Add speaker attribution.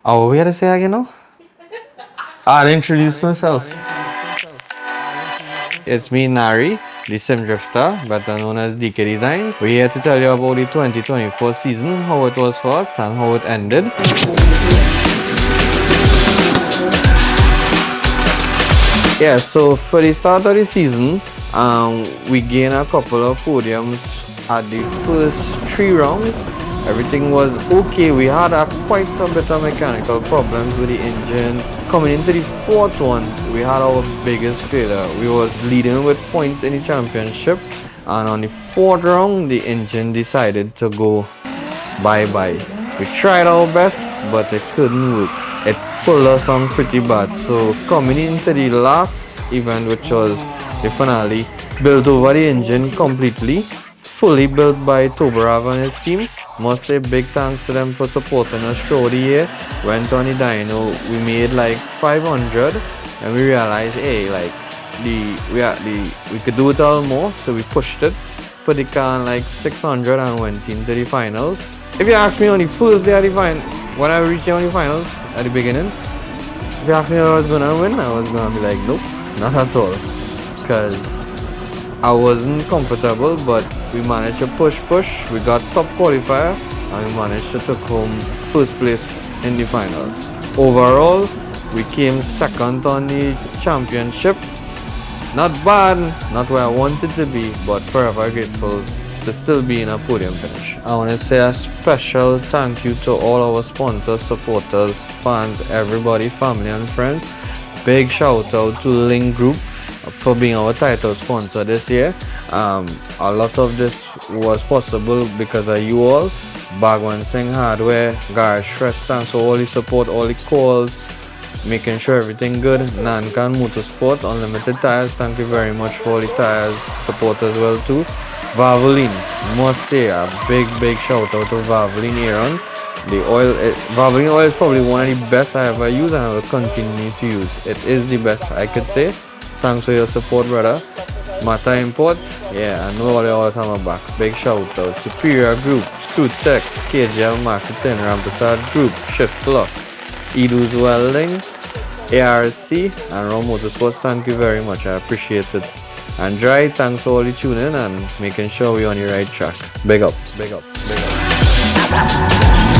Speaker 1: Oh, we had to say again now? I'll introduce myself. It's me, Narie, the sim drifter, better known as DK Designs. We're here to tell you about the 2024 season, how it was for us and how it ended. Yeah, so for the start of the season, we gained a couple of podiums at the first three rounds. Everything was okay. We had quite a bit of mechanical problems with the engine. Coming into the fourth one, we had our biggest failure. We was leading with points in the championship, and on the fourth round, the engine decided to go bye-bye. We tried our best, but it couldn't work. It pulled us on pretty bad. So coming into the last event, which was the finale, built over the engine completely, fully built by Toberav and his team. Must say big thanks to them for supporting us throughout the year. Went on the dyno, we made like 500, and we realized, hey, like we could do it all more, so we pushed it, put the car on like 600 and went into the finals. If you ask me on the first day of the final, when I reached on the finals at the beginning, if you ask me if I was gonna win, I was gonna be like, nope, not at all, because I wasn't comfortable. But we managed to push. We got top qualifier, and we managed to take home first place in the finals. Overall, we came second on the championship. Not bad, not where I wanted to be, but forever grateful to still be in a podium finish. I want to say a special thank you to all our sponsors, supporters, fans, everybody, family and friends. Big shout out to Link Group for being our title sponsor this year. A lot of this was possible because of you all. Bhagwan Singh Hardware, Garage Fresh, thanks for all the support, all the calls, making sure everything good. Nankan Motorsports, Unlimited Tires, thank you very much for all the tires support as well too. Valvoline, must say a big shout out to Valvoline Aaron. The oil, Valvoline oil is probably one of the best I ever used, and I will continue to use. It is the best I could say. Thanks for your support, brother. Mata Imports, yeah, I know all you always have my back. Big shout out. Superior Group, Screw Tech, KGL Marketing, Rampasad Group, Shift Lock, Edu's Welding, ARC, and Raw Motorsports. Thank you very much. I appreciate it. And Dry, thanks for all you tuning and making sure we're on the right track. Big up, big up, big up.